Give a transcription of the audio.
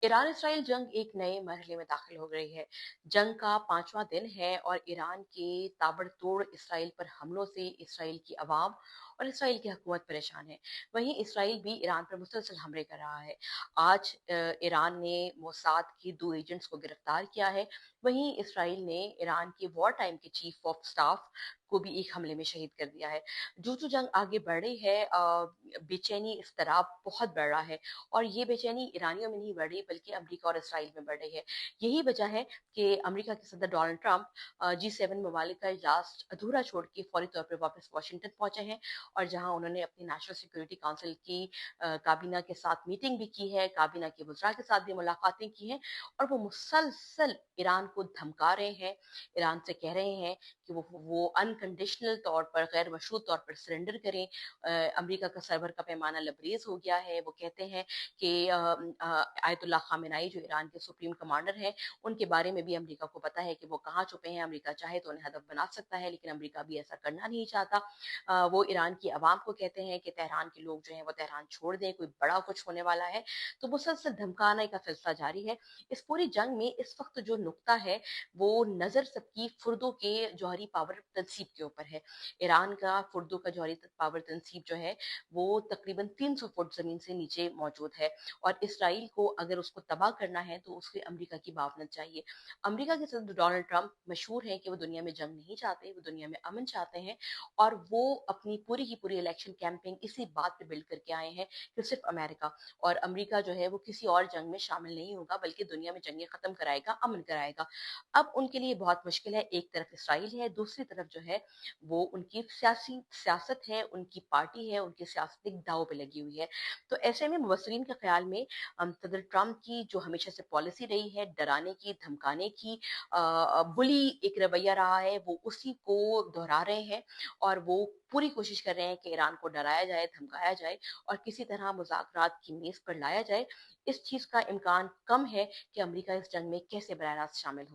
Iran Israel जंग एक नए मरहले में दाखिल हो गई है। जंग का 5वां दिन है और ईरान के ताबड़तोड़ इसराइल पर हमलों से इसराइल की अवाम और इसराइल की हुकूमत परेशान है। वहीं इसराइल भी ईरान पर मुसलसल हमले कर रहा है। आज ईरान ने मोसाद के 2 एजेंट्स को गिरफ्तार किया है। वहीं इसराइल ने ईरान के वॉर टाइम के चीफ ऑफ स्टाफ को भी एक हमले में शहीद कर दिया है। जो जंग आगे बढ़ रही है, बेचैनी, इज़्तिराब बहुत बढ़ रहा है। और ये बेचैनी ईरानियों में नहीं बढ़ रही बल्कि अमेरिका और इसराइल में बढ़ रही है। यही वजह है कि अमेरिका के सदर डोनाल्ड ट्रंप G7 ममालिक का इजलास अधूरा छोड़ के फौरी तौर पर वापस वाशिंगटन पहुंचे हैं और जहां उन्होंने अपनी नेशनल सिक्योरिटी काउंसिल की काबीना के साथ मीटिंग भी की है, काबीना के वज़रा के साथ भी मुलाकातें की हैं और वो मुसलसल ईरान को धमका रहे हैं, ईरान से कह रहे हैं कि वो अनकंडीशनल तौर पर, गैर मशरूत तौर पर सरेंडर करें। अमेरिका का सरवर का पैमाना लबरेज हो गया है। वो कहते हैं कि आयतुल्लाह खामेनाई जो ईरान के सुप्रीम कमांडर हैं, उनके बारे में भी अमेरिका को पता है कि वो कहाँ छुपे हैं। अमेरिका चाहे तो उन्हें हदफ बना सकता है, लेकिन अमेरिका भी ऐसा करना नहीं चाहता। वो ईरान की आवाम को कहते हैं कि तेहरान के लोग जो हैं वो तेहरान छोड़ दें, कोई बड़ा कुछ होने वाला है। तो मुसलसल धमकाने का सिलसिला जारी है। इस पूरी जंग में इस वक्त जो नुक्ता है, वो नज़र सबकी फुर्दों के जौहरी पावर तनसीब के ऊपर है। ईरान का फुर्दों का जौहरी पावर तनसीब जो है, वो तकरीबन 300 फुट ज़मीन से नीचे मौजूद है और इसराइल को अगर उसको तबाह करना है तो उसके अमेरिका की मावनत चाहिए। अमेरिका के सदर डोनाल्ड ट्रंप मशहूर हैं कि वो दुनिया में जंग नहीं चाहते, वो दुनिया में अमन चाहते हैं और वो अपनी पूरी की पूरी इलेक्शन कैंपेन इसी बात पे बिल्ड करके आए हैं कि सिर्फ अमेरिका और अमेरिका जो है वो किसी और जंग में शामिल नहीं होगा बल्कि दुनिया में जंगें खत्म कराएगा, अमन कराएगा। अब उनके लिए बहुत मुश्किल है, एक तरफ इसराइल है, दूसरी तरफ जो है वो उनकी सियासत है, उनकी पार्टी है, उनकी सियासत एक दांव पे लगी हुई है। तो ऐसे में मुबसरीन के ख्याल में सदर ट्रंप की जो हमेशा से पॉलिसी रही है डराने की, धमकाने की, बुली एक रवैया रहा है, वो उसी को दोहरा रहे हैं और वो पूरी कोशिश कर रहे हैं कि ईरान को डराया जाए, धमकाया जाए और किसी तरह मुज़ाकरात की मेज़ पर लाया जाए। इस चीज़ का इम्कान कम है कि अमेरिका इस जंग में कैसे बराह रास्त शामिल हो।